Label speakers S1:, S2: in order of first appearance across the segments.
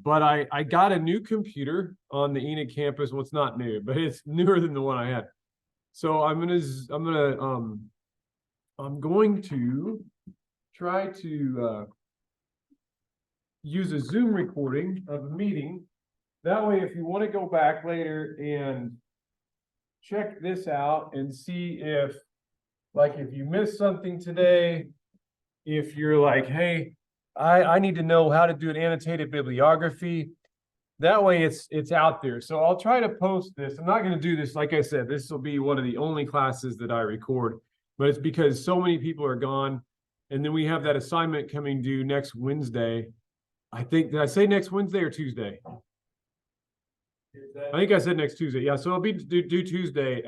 S1: But I got a new computer on the Enid campus. Well, it's not new, but it's newer than the one I had. So I'm going to try to use a Zoom recording of a meeting. That way, if you want to go back later and check this out and see if, like, if you missed something today, if you're like, hey, I need to know how to do an annotated bibliography. That way it's out there. So I'll try to post this. I'm not going to do this. Like I said, this will be one of the only classes that I record, but it's because so many people are gone. And then we have that assignment coming due next Wednesday. I think, did I say next Wednesday or Tuesday? I think I said next Tuesday. Yeah, so it'll be due Tuesday,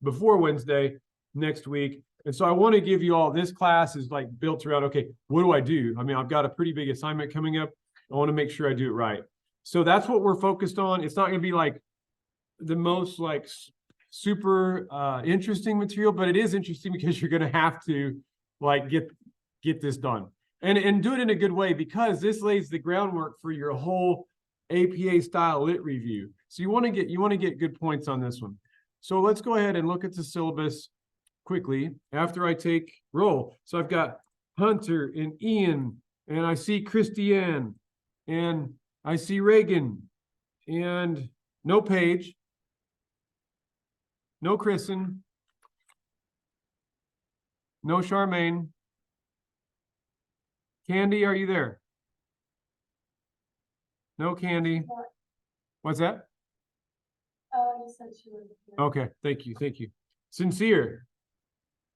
S1: before Wednesday next week. And so I want to give you all, this class is like built around, okay, what do I do? I mean, I've got a pretty big assignment coming up. I want to make sure I do it right. So that's what we're focused on. It's not going to be like the most like super interesting material, but it is interesting because you're going to have to like get this done and do it in a good way, because this lays the groundwork for your whole APA style lit review. So you want to get good points on this one. So let's go ahead and look at the syllabus quickly after I take roll. So I've got Hunter and Ian, and I see Christiane, and I see Reagan, and no Paige, no Kristen, no Charmaine. Candy, are you there? No Candy. What's that?
S2: Oh, you said she was.
S1: Okay, thank you, thank you. Sincere.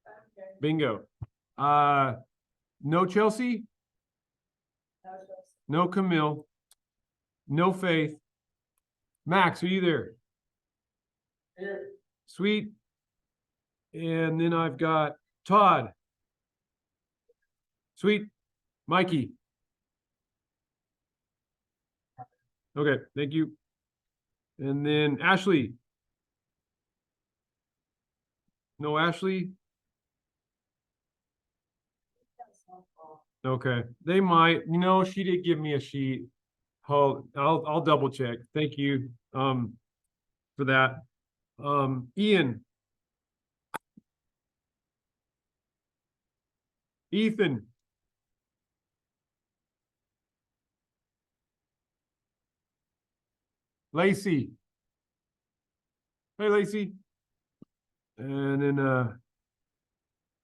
S2: Okay.
S1: Bingo. No Chelsea.
S2: No, Chelsea.
S1: No Camille. No Faith. Max, are you there?
S2: Here.
S1: Sweet. And then I've got Todd. Sweet. Mikey. Okay, thank you. And then Ashley. No Ashley. Okay, they might. You know, she did give me a sheet. I'll double check. Thank you for that. Ian. Ethan. Lacey. Hey, Lacey. And then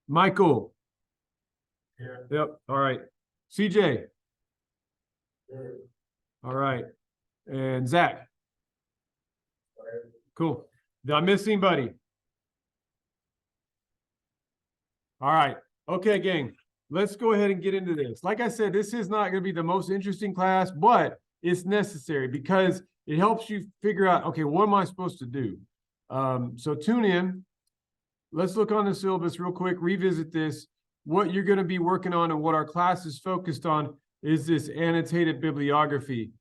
S1: Michael.
S3: Here.
S1: Yep. All right. CJ.
S3: Here.
S1: All right. And Zach.
S3: Here.
S1: Cool. Did I miss anybody? All right. Okay, gang. Let's go ahead and get into this. Like I said, this is not going to be the most interesting class, but it's necessary because it helps you figure out, okay, what am I supposed to do? So tune in. Let's look on the syllabus real quick, revisit this. What you're going to be working on and what our class is focused on is this annotated bibliography.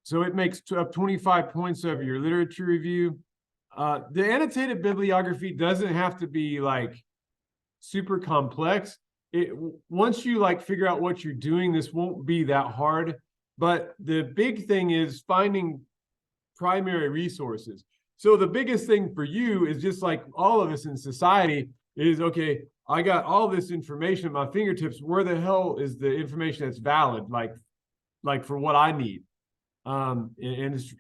S1: So it makes up 25 points of your literature review. The annotated bibliography doesn't have to be like super complex. Once you like figure out what you're doing, this won't be that hard. But the big thing is finding primary resources. So the biggest thing for you is just like all of us in society is, okay, I got all this information at my fingertips. Where the hell is the information that's valid, like for what I need? And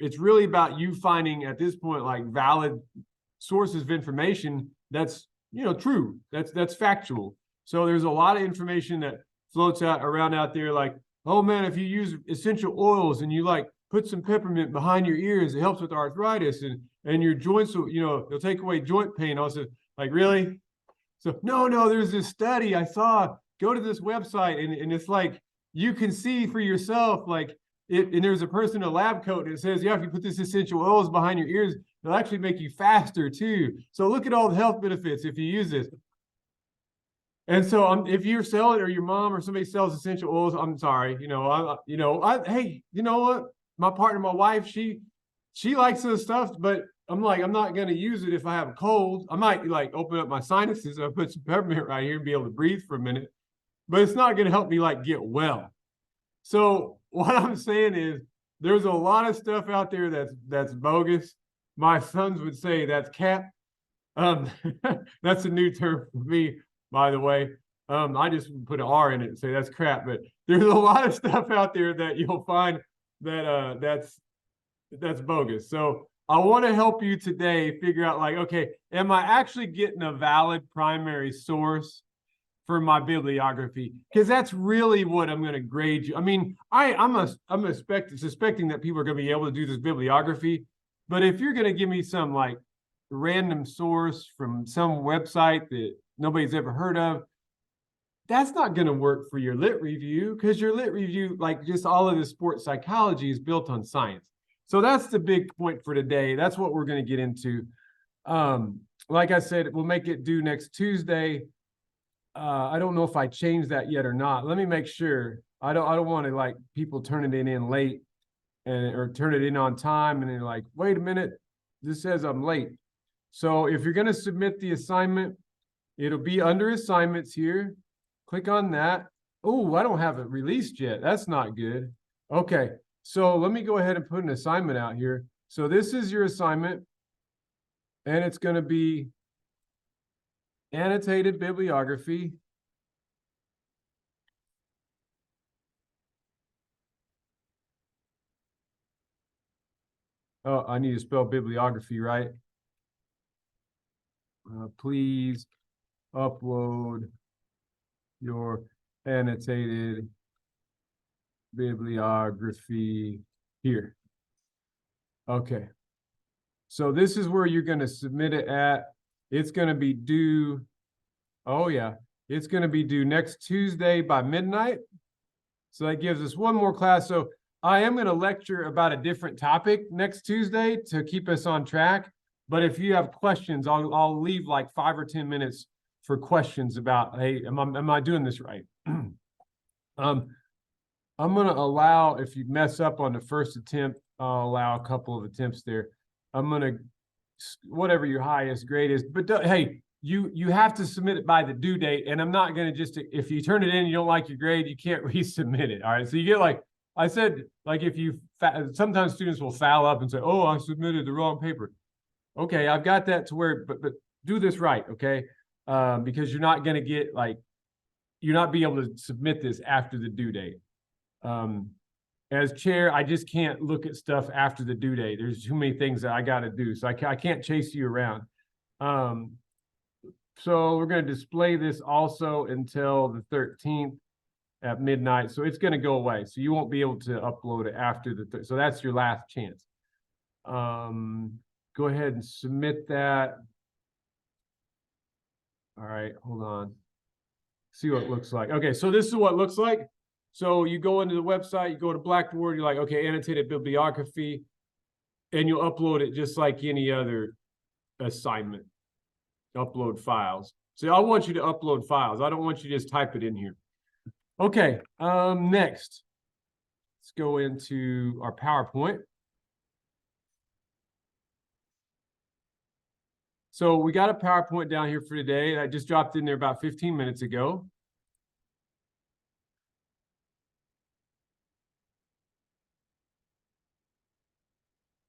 S1: it's really about you finding at this point like valid sources of information that's, you know, true, that's factual. So there's a lot of information that floats around out there like, oh man, if you use essential oils and you like put some peppermint behind your ears, it helps with arthritis and your joints will, you know, it'll take away joint pain. Also, like, really? So no, there's this study I saw. Go to this website and it's like you can see for yourself, like and there's a person in a lab coat and it says, yeah, if you put this essential oils behind your ears, it'll actually make you faster too. So look at all the health benefits if you use this. And so if you're selling or your mom or somebody sells essential oils, I'm sorry, hey, you know what? My partner, my wife, she likes this stuff, but I'm like, I'm not going to use it if I have a cold. I might like open up my sinuses and put some peppermint right here and be able to breathe for a minute, but it's not going to help me like get well. So what I'm saying is there's a lot of stuff out there that's bogus. My sons would say that's cap. Um, that's a new term for me, by the way. I just put an R in it and say that's crap, but there's a lot of stuff out there that you'll find that that's bogus. So I want to help you today figure out like, okay, am I actually getting a valid primary source for my bibliography? Because that's really what I'm going to grade you. I mean, I'm suspecting that people are going to be able to do this bibliography, but if you're going to give me some like random source from some website that nobody's ever heard of, that's not going to work for your lit review, because your lit review, like just all of the sports psychology, is built on science. So that's the big point for today. That's what we're going to get into. Like I said, we'll make it due next Tuesday. I don't know if I changed that yet or not. Let me make sure. I don't want to like people turning it in late or turn it in on time and then like, wait a minute, this says I'm late. So if you're going to submit the assignment, it'll be under assignments here. Click on that. Oh, I don't have it released yet. That's not good. Okay, so let me go ahead and put an assignment out here. So this is your assignment, and it's going to be annotated bibliography. Oh, I need to spell bibliography right. Please upload your annotated bibliography here. Okay. So this is where you're going to submit it at. It's going to be due. Oh, yeah. It's going to be due next Tuesday by midnight. So that gives us one more class. So I am going to lecture about a different topic next Tuesday to keep us on track. But if you have questions, I'll leave like 5 or 10 minutes for questions about, hey, am I doing this right? I'm going to allow, if you mess up on the first attempt, I'll allow a couple of attempts there. I'm going to, whatever your highest grade is, but hey, you have to submit it by the due date. And I'm not going to just, if you turn it in, you don't like your grade, you can't resubmit it. All right. So you get like, I said, like if you, sometimes students will foul up and say, oh, I submitted the wrong paper. Okay, I've got that to where, but do this right, okay? Because you're not going to get like, you're not be able to submit this after the due date. As chair, I just can't look at stuff after the due date. There's too many things that I got to do, so I can't chase you around. So we're going to display this also until the 13th at midnight. So it's going to go away. So you won't be able to upload it after the so that's your last chance. Go ahead and submit that. All right, hold on. See what it looks like. Okay, so this is what it looks like. So you go into the website, you go to Blackboard, you're like, okay, annotated bibliography, and you'll upload it just like any other assignment. Upload files. So I want you to upload files. I don't want you to just type it in here. Okay, next. Let's go into our PowerPoint. So we got a PowerPoint down here for today. I just dropped in there about 15 minutes ago.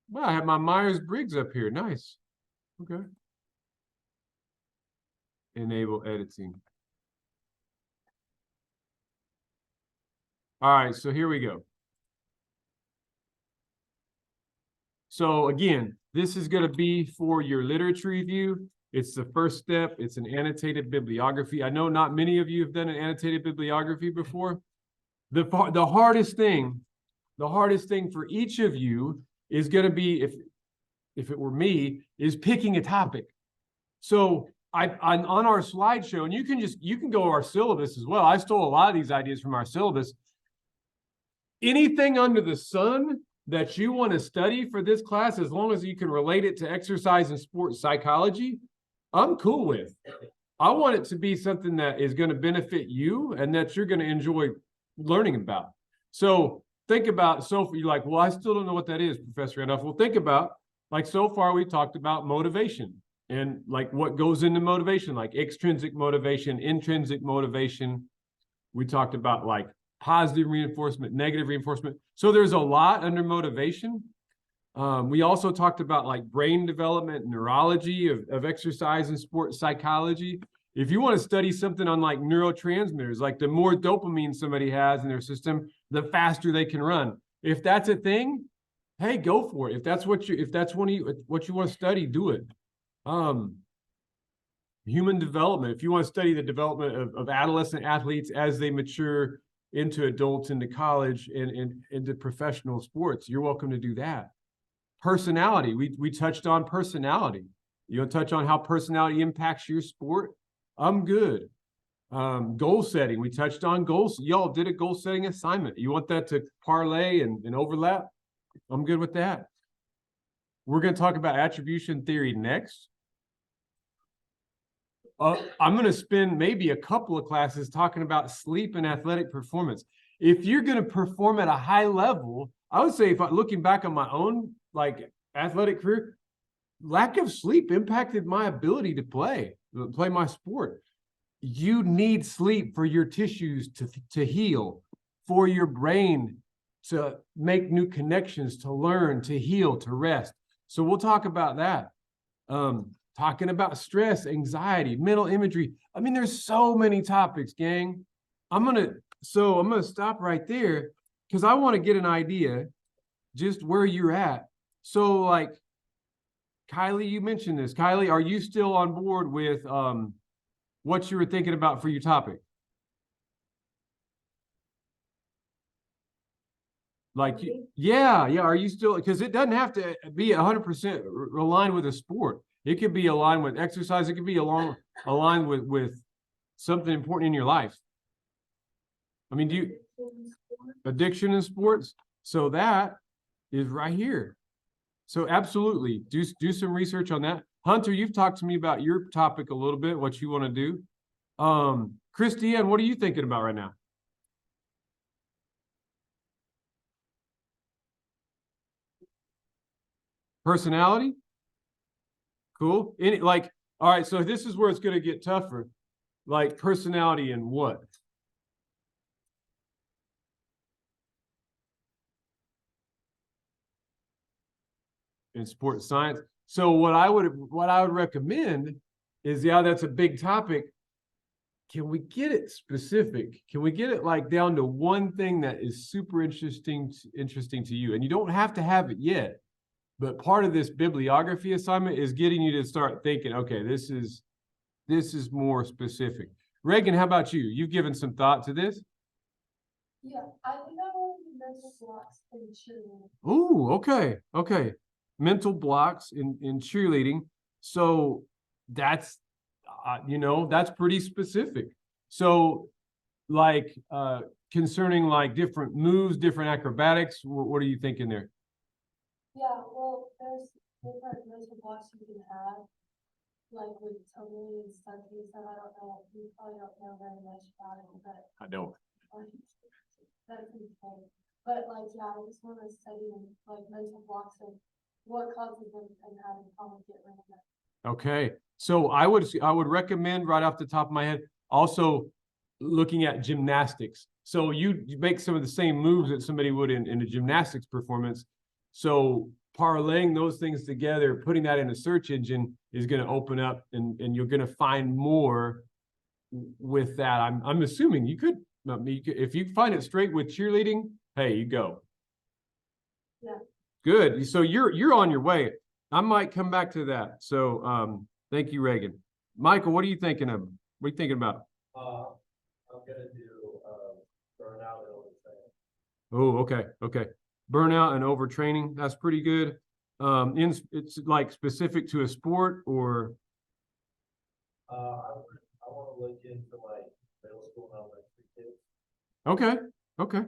S1: Well, I have my Myers-Briggs up here. Nice. Okay. Enable editing. All right, so here we go. So again, this is going to be for your literature review. It's the first step. It's an annotated bibliography. I know not many of you have done an annotated bibliography before. The hardest thing for each of you is going to be, if it were me, is picking a topic. So on our slideshow, and you can go to our syllabus as well. I stole a lot of these ideas from our syllabus. Anything under the sun that you want to study for this class, as long as you can relate it to exercise and sports psychology, I'm cool with. I want it to be something that is going to benefit you and that you're going to enjoy learning about. So think about, so you're like, well, I still don't know what that is, Professor Randolph. Well, think about, like so far we talked about motivation and like what goes into motivation, like extrinsic motivation, intrinsic motivation. We talked about like positive reinforcement, negative reinforcement. So there's a lot under motivation. We also talked about like brain development, neurology of exercise and sports psychology. If you want to study something on like neurotransmitters, like the more dopamine somebody has in their system, the faster they can run. If that's a thing, hey, go for it. If that's what what you want to study, do it. Human development. If you want to study the development of adolescent athletes as they mature into adults, into college, and into professional sports, you're welcome to do that. Personality. We touched on personality. You want to touch on how personality impacts your sport? I'm good. Goal setting. We touched on goals. Y'all did a goal setting assignment. You want that to parlay and overlap? I'm good with that. We're going to talk about attribution theory next. I'm going to spend maybe a couple of classes talking about sleep and athletic performance. If you're going to perform at a looking back on my own like athletic career, lack of sleep impacted my ability to play my sport. You need sleep for your tissues to heal, for your brain to make new connections, to learn, to heal, to rest. So we'll talk about that. Talking about stress, anxiety, mental imagery. I mean, there's so many topics, gang. I'm gonna stop right there because I want to get an idea just where you're at. So like, Kylie, you mentioned this. Kylie, are you still on board with what you were thinking about for your topic? Like, yeah. Are you still, because it doesn't have to be 100% aligned with a sport. It could be aligned with exercise. It could be aligned with something important in your life. I mean, addiction in sports? So that is right here. So absolutely, do some research on that. Hunter, you've talked to me about your topic a little bit, what you want to do. Christiane, what are you thinking about right now? Personality? Cool. All right, so this is where it's going to get tougher. Like personality and what? In sports science. So what I would recommend is, yeah, that's a big topic. Can we get it specific? Can we get it like down to one thing that is super interesting to you? And you don't have to have it yet. But part of this bibliography assignment is getting you to start thinking, okay, this is more specific. Reagan, how about you? You've given some thought to this?
S2: Yeah, I think I want to mental blocks in cheerleading.
S1: Oh, okay. Mental blocks in cheerleading. So that's, that's pretty specific. So like concerning like different moves, different acrobatics, what are you thinking there?
S2: Yeah, well, there's different mental blocks you can have, like with tumbling and stunting stuff. I don't know, you probably don't know very much about it, but
S1: I don't.
S2: that's insane. But like, yeah, I just want to study like mental blocks and what causes them and how to probably get rid of them.
S1: Okay, so I would recommend right off the top of my head also looking at gymnastics. So you make some of the same moves that somebody would in a gymnastics performance. So parlaying those things together, putting that in a search engine is going to open up, and you're going to find more with that. I'm assuming you could, if you find it straight with cheerleading, hey, you go.
S2: Yeah.
S1: Good. So you're on your way. I might come back to that. So thank you, Reagan. Michael, what are you thinking of? What are you thinking about?
S3: I'm gonna do burnout and overtraining.
S1: Oh, okay. Burnout and overtraining. That's pretty good. It's like specific to a sport, or
S3: I want to look into like middle school and elementary kids.
S1: okay.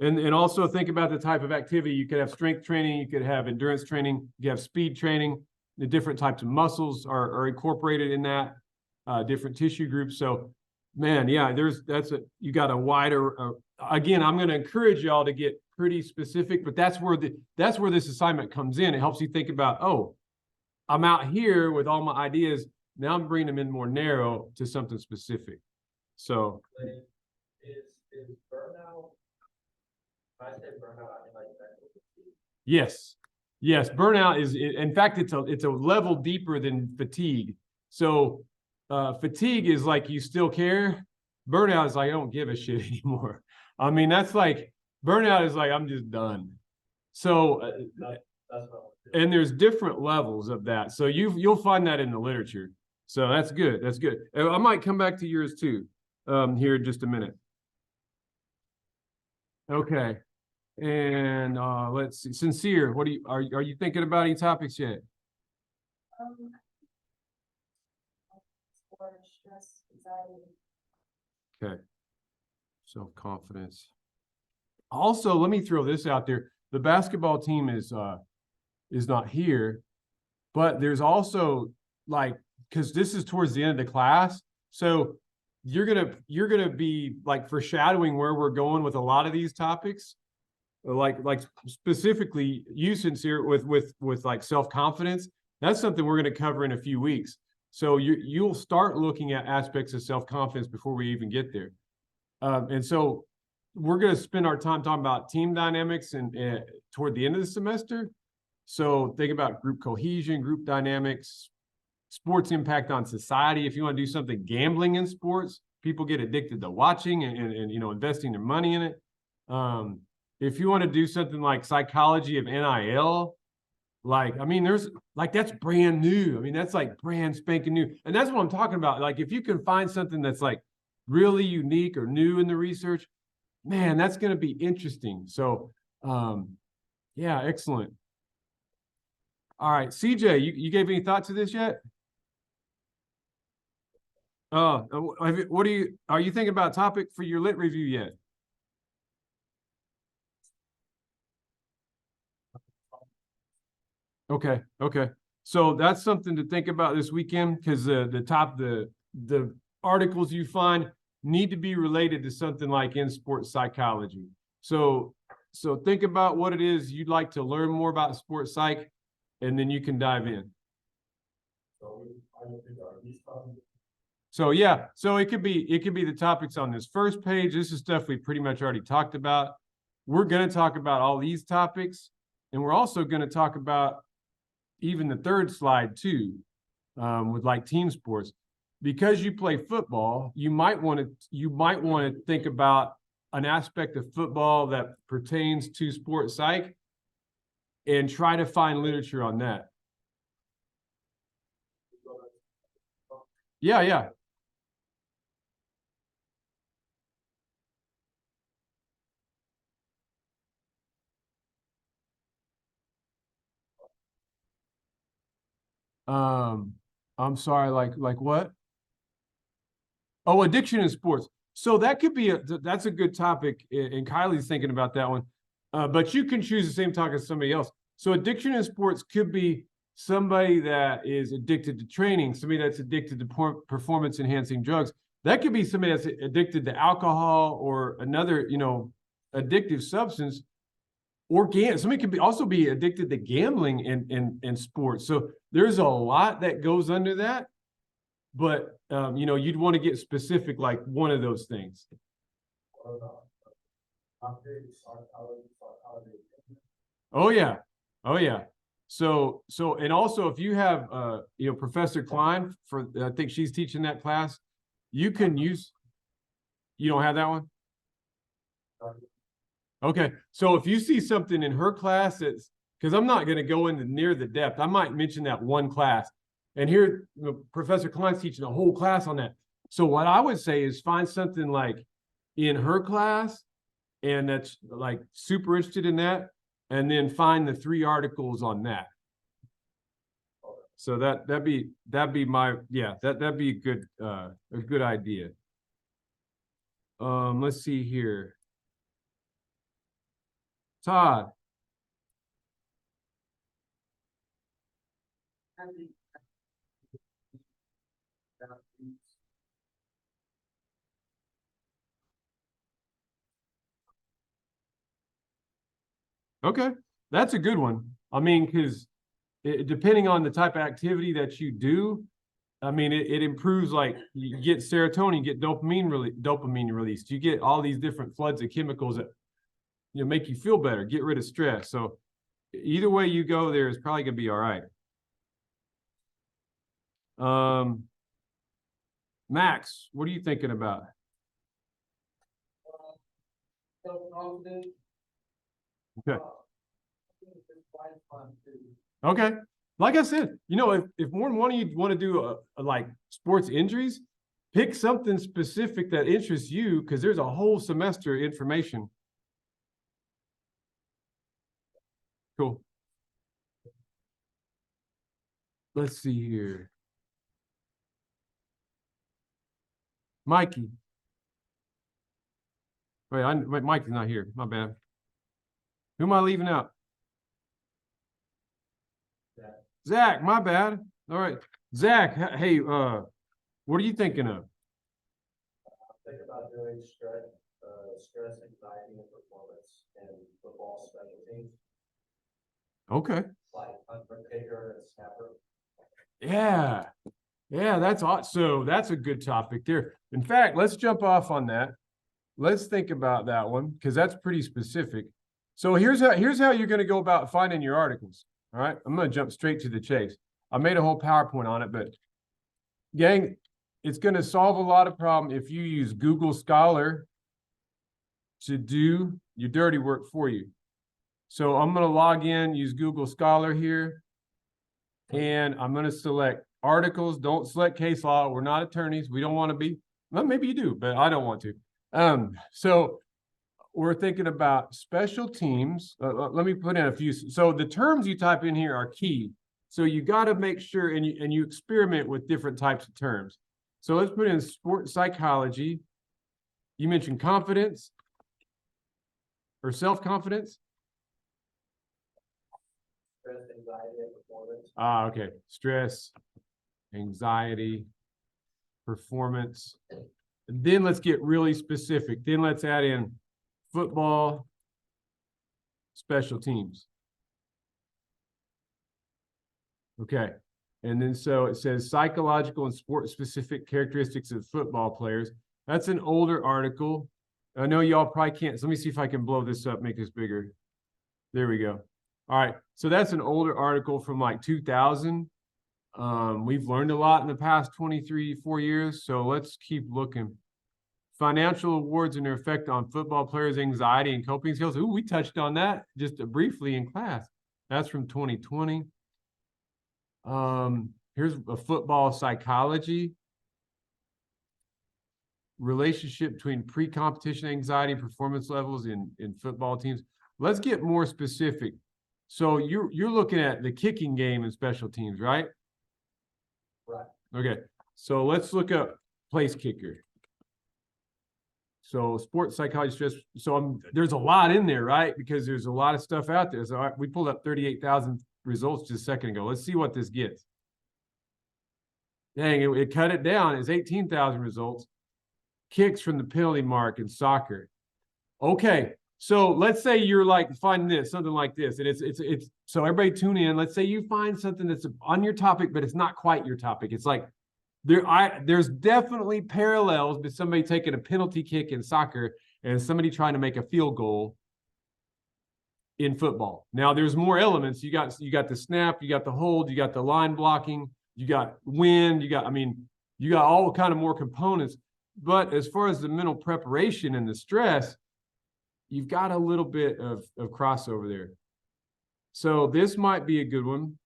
S1: And also think about the type of activity. You could have strength training, you could have endurance training, you have speed training. The different types of muscles are incorporated in that, different tissue groups. So, man, yeah, you got a wider. Again, I'm going to encourage y'all to get pretty specific, but that's where this assignment comes in. It helps you think about, oh, I'm out here with all my ideas. Now I'm bringing them in more narrow to something specific. So,
S3: Is is burnout, when I say burnout, I mean like mental fatigue.
S1: Yes. Yes. Burnout is, in fact, it's a level deeper than fatigue. So fatigue is like you still care. Burnout is like I don't give a shit anymore. I mean, that's like burnout is like I'm just done. So
S3: That's what
S1: and there's different levels of that. So you'll find that in the literature. So that's good. That's good. I might come back to yours too here in just a minute. Okay. And let's see. Sincere, what are you thinking about any topics yet?
S2: Or stress, anxiety.
S1: Okay. Self-confidence. Also, let me throw this out there. The basketball team is not here, but there's also like because this is towards the end of the class, so you're gonna be like foreshadowing where we're going with a lot of these topics, like specifically you Sincere with like self-confidence. That's something we're going to cover in a few weeks. So you'll start looking at aspects of self-confidence before we even get there. And so we're going to spend our time talking about team dynamics and toward the end of the semester. So think about group cohesion, group dynamics, sports impact on society. If you want to do something gambling in sports, people get addicted to watching and investing their money in it. If you want to do something like psychology of NIL, like, I mean, there's like, that's brand new. I mean, that's like brand spanking new. And that's what I'm talking about. Like, if you can find something that's like really unique or new in the research, man, that's going to be interesting. So, yeah, excellent. All right, CJ, you gave any thought to this yet? What are you thinking about topic for your lit review yet? Okay. So that's something to think about this weekend because the articles you find need to be related to something like in sports psychology. So think about what it is you'd like to learn more about sports psych, and then you can dive in. So yeah, so it could be the topics on this first page. This is stuff we pretty much already talked about. We're going to talk about all these topics, and we're also going to talk about even the third slide too, with like team sports. Because you play football, you might want to think about an aspect of football that pertains to sports psych and try to find literature on that. Yeah. I'm sorry, like what? Oh, addiction in sports. So that could be that's a good topic, and Kylie's thinking about that one. But you can choose the same topic as somebody else. So addiction in sports could be somebody that is addicted to training, somebody that's addicted to performance enhancing drugs. That could be somebody that's addicted to alcohol or another, addictive substance, or somebody could also be addicted to gambling in sports. So there's a lot that goes under that. But you'd want to get specific, like one of those things. Oh yeah. So and also if you have Professor Klein I think she's teaching that class, you can use. You don't have that one? Okay. So if you see something in her class that's, because I'm not going to go into near the depth, I might mention that one class. And here, Professor Klein's teaching a whole class on that. So what I would say is find something like in her class, and that's like super interested in that, and then find the 3 articles on that. So that'd be my that'd be a good idea. Let's see here. Todd. Okay, that's a good one. I mean, because depending on the type of activity that you do, I mean, it improves, like, you get serotonin, you get dopamine released. You get all these different floods of chemicals that, make you feel better, get rid of stress. So either way you go there is probably gonna be all right. Max, what are you thinking about?
S3: Self-confident.
S1: Okay. Okay. Like I said, if more than one of you want to do a like sports injuries, pick something specific that interests you, because there's a whole semester information. Cool. Let's see here. Mikey. Wait, Mikey's not here. My bad. Who am I leaving out? Zach, my bad. All right. Zach, hey, what are you thinking of?
S3: Think about doing stress, anxiety, and performance in football special teams,
S1: Okay.
S3: like punt kicker and snapper.
S1: Yeah. Yeah, that's awesome. So that's a good topic there. In fact, let's jump off on that. Let's think about that one, because that's pretty specific. So here's how you're going to go about finding your articles. All right. I'm going to jump straight to the chase. I made a whole PowerPoint on it, but gang, it's going to solve a lot of problems if you use Google Scholar to do your dirty work for you. So I'm going to log in, use Google Scholar here, and I'm going to select articles. Don't select case law. We're not attorneys. We don't want to be. Well, maybe you do, but I don't want to. So we're thinking about special teams. Let me put in a few. So the terms you type in here are key. So you got to make sure, and you experiment with different types of terms. So let's put in sport psychology. You mentioned confidence or self-confidence.
S3: Stress, anxiety, and performance.
S1: Okay. Stress, anxiety, performance. And then let's get really specific. Then let's add in football, special teams. Okay. And then so it says psychological and sport specific characteristics of football players. That's an older article. I know y'all probably can't. So let me see if I can blow this up, make this bigger. There we go. All right. So that's an older article from like 2000. We've learned a lot in the past 4 years. So let's keep looking. Financial awards and their effect on football players' anxiety and coping skills. Ooh, we touched on that just briefly in class. That's from 2020. Here's a football psychology. Relationship between pre-competition anxiety, performance levels in football teams. Let's get more specific. So you're looking at the kicking game and special teams, right?
S3: Right.
S1: Okay. So let's look up place kicker. So sports psychology, stress. So there's a lot in there, right? Because there's a lot of stuff out there. So we pulled up 38,000 results just a second ago. Let's see what this gets. Dang, it cut it down. It's 18,000 results. Kicks from the penalty mark in soccer. Okay, so let's say you're like finding this, something like this, and it's so everybody tune in. Let's say you find something that's on your topic, but it's not quite your topic. It's like there's definitely parallels with somebody taking a penalty kick in soccer and somebody trying to make a field goal in football. Now there's more elements. You got the snap, you got the hold, you got the line blocking, you got wind, you got all kind of more components. But as far as the mental preparation and the stress, you've got a little bit of crossover there. So this might be a good one.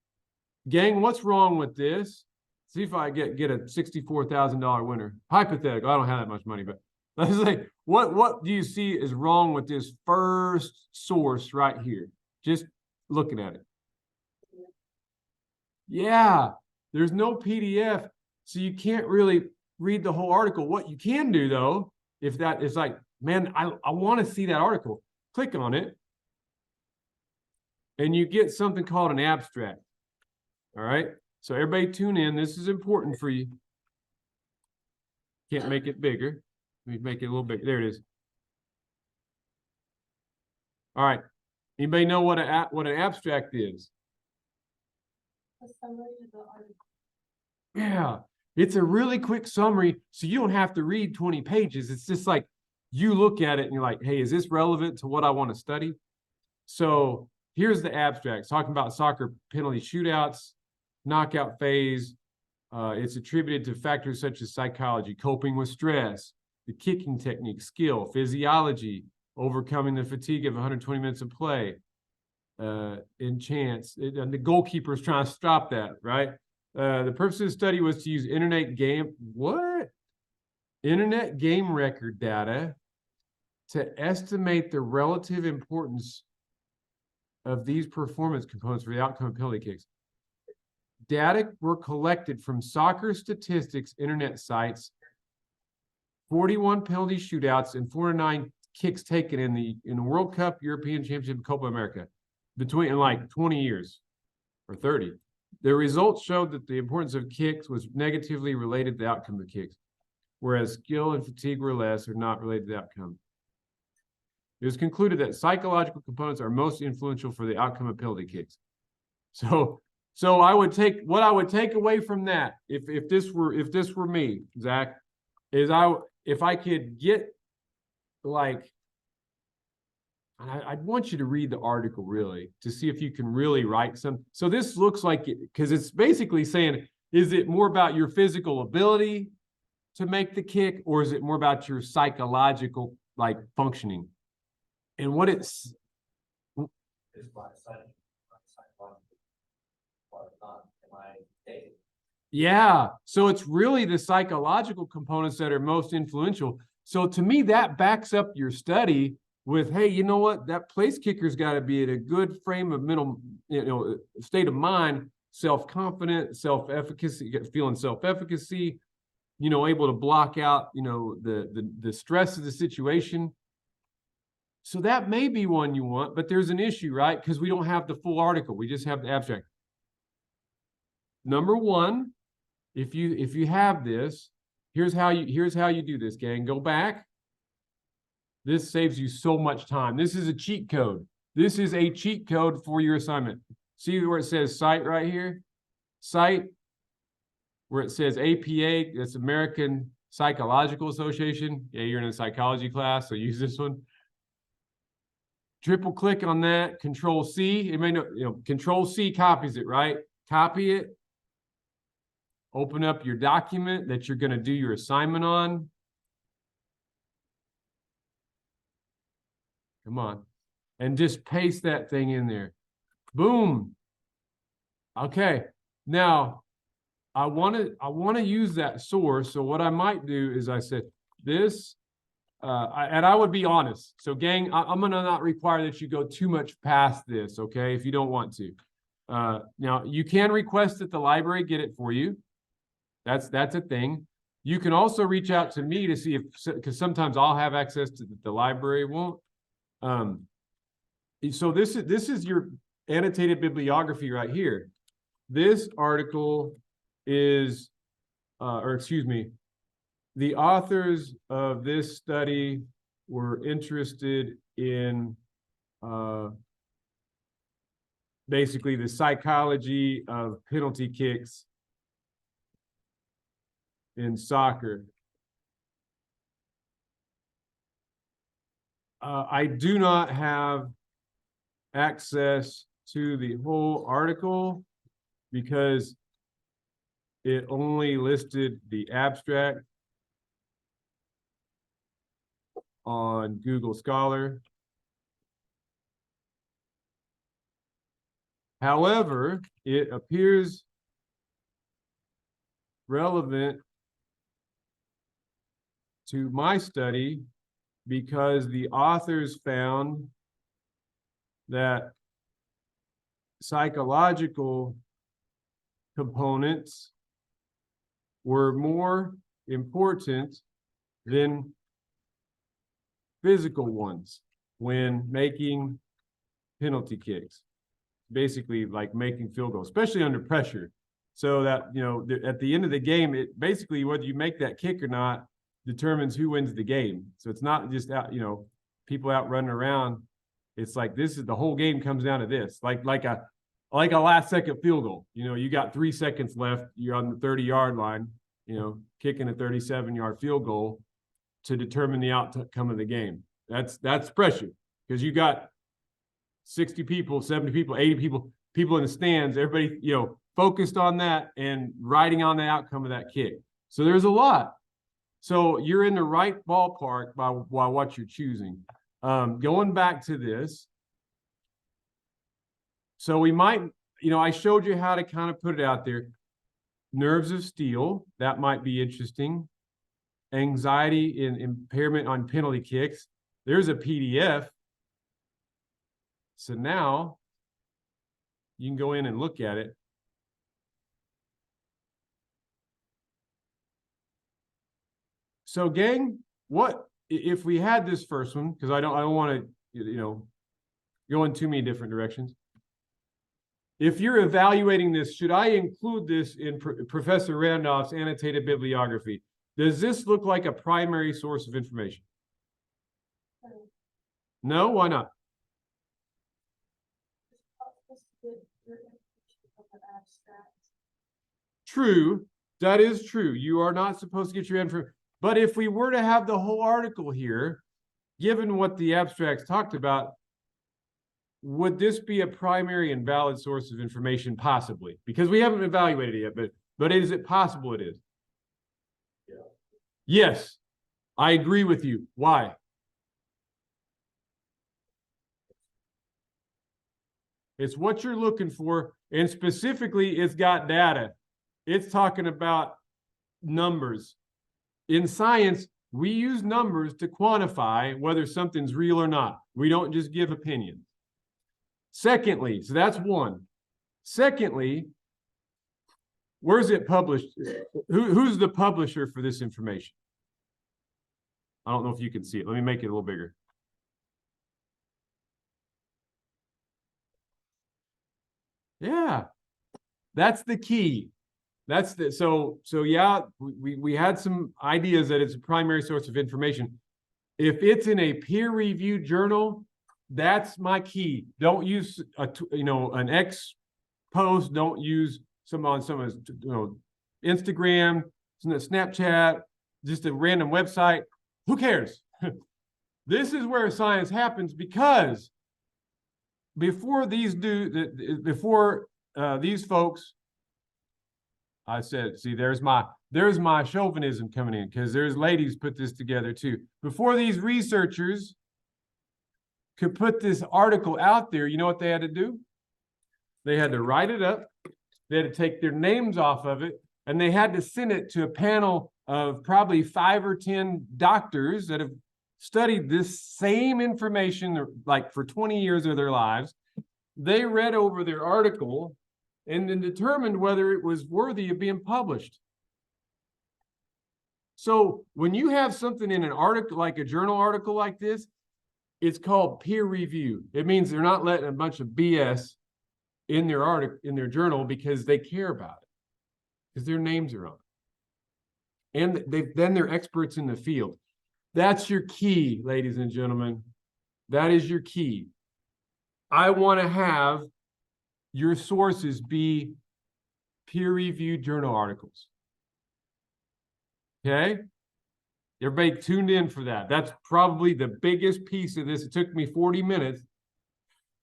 S1: Gang, what's wrong with this? See if I get a $64,000 winner. Hypothetical. I don't have that much money, but let's say, what do you see is wrong with this first source right here? Just looking at it. Yeah, there's no PDF, so you can't really read the whole article. What you can do though, if that is like, man, I want to see that article, click on it, and you get something called an abstract. All right. So everybody tune in. This is important for you. Can't make it bigger. Let me make it a little bigger. There it is. All right. Anybody know what an abstract is?
S2: A summary of the article.
S1: Yeah. It's a really quick summary, so you don't have to read 20 pages. It's just like you look at it and you're like, hey, is this relevant to what I want to study? So here's the abstract talking about soccer penalty shootouts, knockout phase. It's attributed to factors such as psychology, coping with stress, the kicking technique, skill, physiology, overcoming the fatigue of 120 minutes of play, in chance. And the goalkeeper is trying to stop that, right? The purpose of the study was to use internet game record data to estimate the relative importance of these performance components for the outcome of penalty kicks. Data were collected from soccer statistics internet sites, 41 penalty shootouts, and 409 kicks taken in the World Cup, European Championship, and Copa America in like 20 years or 30. The results showed that the importance of kicks was negatively related to the outcome of kicks, whereas skill and fatigue were less or not related to the outcome. It was concluded that psychological components are most influential for the outcome of penalty kicks. So I would take away from that, if this were me, Zach, is if I could get like, I'd want you to read the article really to see if you can really write some. So this looks like it, because it's basically saying, is it more about your physical ability to make the kick, or is it more about your psychological like functioning? And what it's
S3: by psychological or not, am I dating?
S1: yeah. So it's really the psychological components that are most influential. So to me, that backs up your study with, hey, you know what? That place kicker's got to be at a good frame of mental, state of mind, self-confident, self-efficacy, feeling self-efficacy, able to block out, the stress of the situation. So that may be one you want, but there's an issue, right? Because we don't have the full article. We just have the abstract. Number one, if you have this, here's how you do this, gang. Go back. This saves you so much time. This is a cheat code. This is a cheat code for your assignment. See where it says cite right here? Cite, where it says APA, that's American Psychological Association. Yeah, you're in a psychology class, so use this one. Triple click on that, Control C. It may know, Control C copies it, right? Copy it. Open up your document that you're going to do your assignment on. Come on. And just paste that thing in there. Boom. Okay. Now, I want to use that source. So what I might do is I said this, and I would be honest. So gang, I'm going to not require that you go too much past this, okay, if you don't want to. Now, you can request that the library get it for you. That's a thing. You can also reach out to me to see because sometimes I'll have access to the library won't. So this is your annotated bibliography right here. This article is, the authors of this study were interested in basically the psychology of penalty kicks in soccer. I do not have access to the whole article because it only listed the abstract on Google Scholar. However, it appears relevant to my study because the authors found that psychological components were more important than physical ones when making penalty kicks. Basically like making field goals, especially under pressure. So that, at the end of the game, it basically, whether you make that kick or not determines who wins the game. So it's not just out, people out running around. It's like, the whole game comes down to this, like a last second field goal. You got 3 seconds left. You're on the 30-yard line kicking a 37-yard field goal to determine the outcome of the game. That's pressure because you got 60 people, 70 people, 80 people in the stands, everybody, focused on that and riding on the outcome of that kick. So there's a lot. So you're in the right ballpark by what you're choosing. Going back to this. So we might, I showed you how to kind of put it out there. Nerves of steel, that might be interesting. Anxiety and impairment on penalty kicks. There's a PDF. So now you can go in and look at it. So gang, what if we had this first one? Because I don't want to, go in too many different directions. If you're evaluating this, should I include this in Professor Randolph's annotated bibliography? Does this look like a primary source of information? No, why not? True, that is true. You are not supposed to get your information. But if we were to have the whole article here, given what the abstracts talked about, would this be a primary and valid source of information? Possibly, because we haven't evaluated it yet, but is it possible it is?
S3: Yeah.
S1: Yes, I agree with you. Why? It's what you're looking for, and specifically, it's got data. It's talking about numbers. In science, we use numbers to quantify whether something's real or not. We don't just give opinions. Secondly, so that's one. Secondly, where's it published? Who's the publisher for this information? I don't know if you can see it. Let me make it a little bigger. Yeah, that's the key. That's the so yeah, we had some ideas that it's a primary source of information. If it's in a peer-reviewed journal, that's my key. Don't use an X post. Don't use some Instagram, Snapchat, just a random website. Who cares? This is where science happens, because before these folks, I said, see, there's my chauvinism coming in, because there's ladies put this together too. Before these researchers could put this article out there, you know what they had to do? They had to write it up, they had to take their names off of it, and they had to send it to a panel of probably 5 or 10 doctors that have studied this same information like for 20 years of their lives. They read over their article and then determined whether it was worthy of being published. So when you have something in an article, like a journal article like this, it's called peer review. It means they're not letting a bunch of BS in their article, in their journal, because they care about it, because their names are on it. And then they're experts in the field. That's your key, ladies and gentlemen. That is your key. I want to have your sources be peer-reviewed journal articles. Okay? Everybody tuned in for that. That's probably the biggest piece of this. It took me 40 minutes,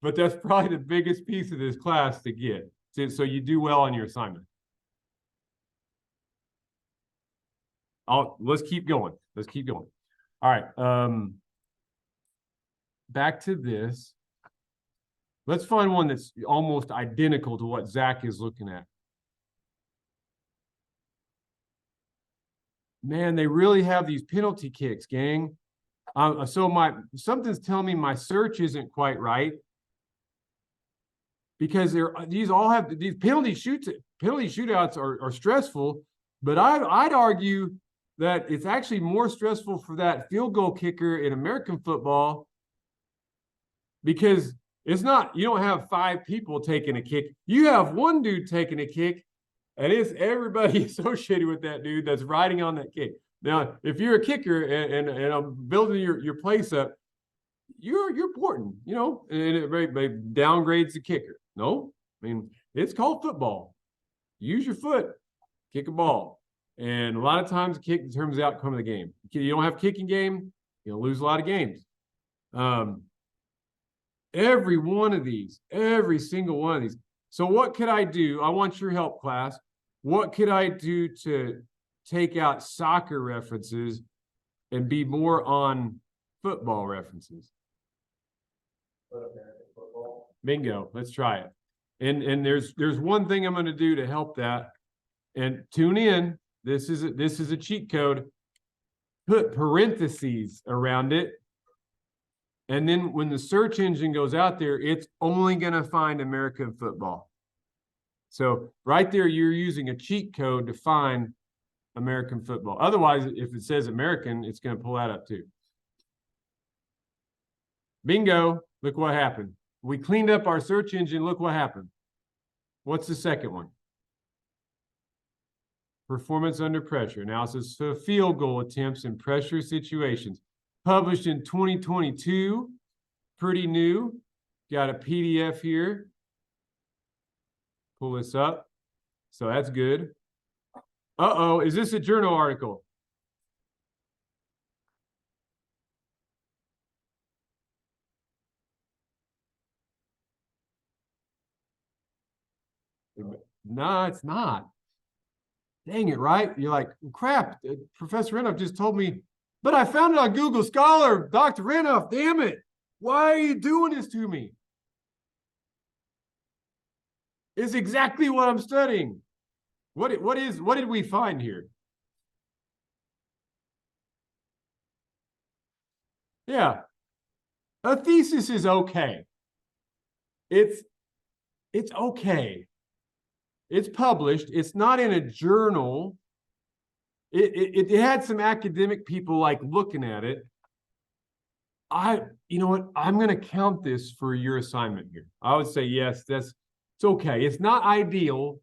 S1: but that's probably the biggest piece of this class to get, so you do well on your assignment. Let's keep going. Let's keep going. All right. Back to this. Let's find one that's almost identical to what Zach is looking at. Man, they really have these penalty kicks, gang. So something's telling me my search isn't quite right, because these penalty shootouts are stressful, but I'd argue that it's actually more stressful for that field goal kicker in American football, because it's not, you don't have 5 people taking a kick. You have one dude taking a kick, and it's everybody associated with that dude that's riding on that kick. Now, if you're a kicker and I'm building your place up, you're important, and it downgrades the kicker. No, I mean, it's called football. Use your foot, kick a ball. And a lot of times, kick determines the outcome of the game. You don't have kicking game, you'll lose a lot of games. Every one of these, every single one of these. So what could I do? I want your help, class. What could I do to take out soccer references and be more on football references?
S3: Put American football.
S1: Bingo. Let's try it. And there's one thing I'm going to do to help that. And tune in. This is a cheat code. Put parentheses around it. And then when the search engine goes out there, it's only going to find American football. So right there, you're using a cheat code to find American football. Otherwise, if it says American, it's going to pull that up too. Bingo. Look what happened. We cleaned up our search engine. Look what happened. What's the second one? Performance under pressure. Analysis of field goal attempts in pressure situations. Published in 2022. Pretty new. Got a PDF here. Pull this up. So that's good. Uh-oh, is this a journal article? No, it's not. Dang it, right? You're like, crap, Professor Renoff just told me, but I found it on Google Scholar, Dr. Renoff, damn it. Why are you doing this to me? It's exactly what I'm studying. What did we find here? Yeah. A thesis is okay. It's okay. It's published. It's not in a journal. It had some academic people like looking at it. You know what? I'm going to count this for your assignment here. I would say, yes, it's okay. It's not ideal,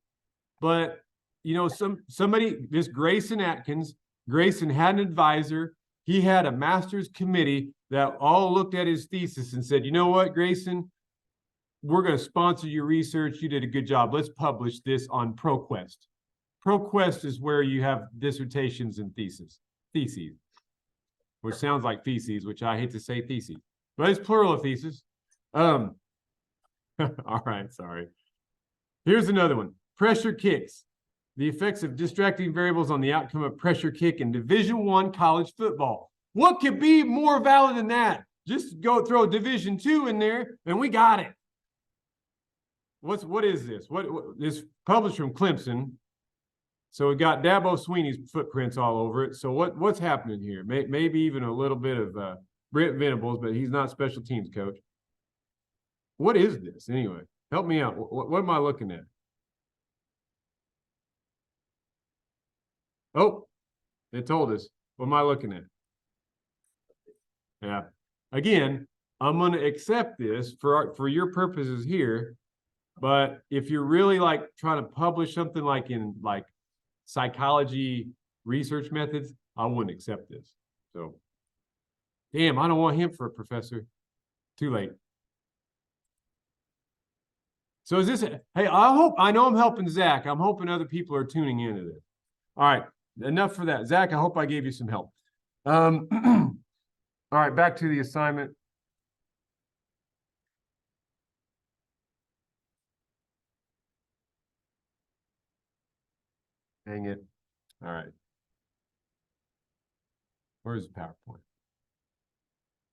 S1: but you know, somebody, this Grayson Atkins, Grayson had an advisor. He had a master's committee that all looked at his thesis and said, you know what, Grayson, we're going to sponsor your research. You did a good job. Let's publish this on ProQuest. ProQuest is where you have dissertations and theses, which sounds like feces, which I hate to say theses, but it's plural of thesis. All right, sorry. Here's another one. Pressure kicks. The effects of distracting variables on the outcome of pressure kick in Division I college football. What could be more valid than that? Just go throw Division II in there, and we got it. What is this? What this published from Clemson? So we got Dabo Sweeney's footprints all over it. So what's happening here? Maybe even a little bit of Brent Venables, but he's not special teams coach. What is this anyway? Help me out. What am I looking at? Oh, it told us. What am I looking at? Yeah. Again, I'm going to accept this for your purposes here. But if you're really like trying to publish something like in like psychology research methods, I wouldn't accept this. So, damn, I don't want him for a professor. Too late. So is this, hey, I know I'm helping Zach. I'm hoping other people are tuning into this. All right, enough for that. Zach, I hope I gave you some help. All right, back to the assignment. Dang it. All right. Where's the PowerPoint?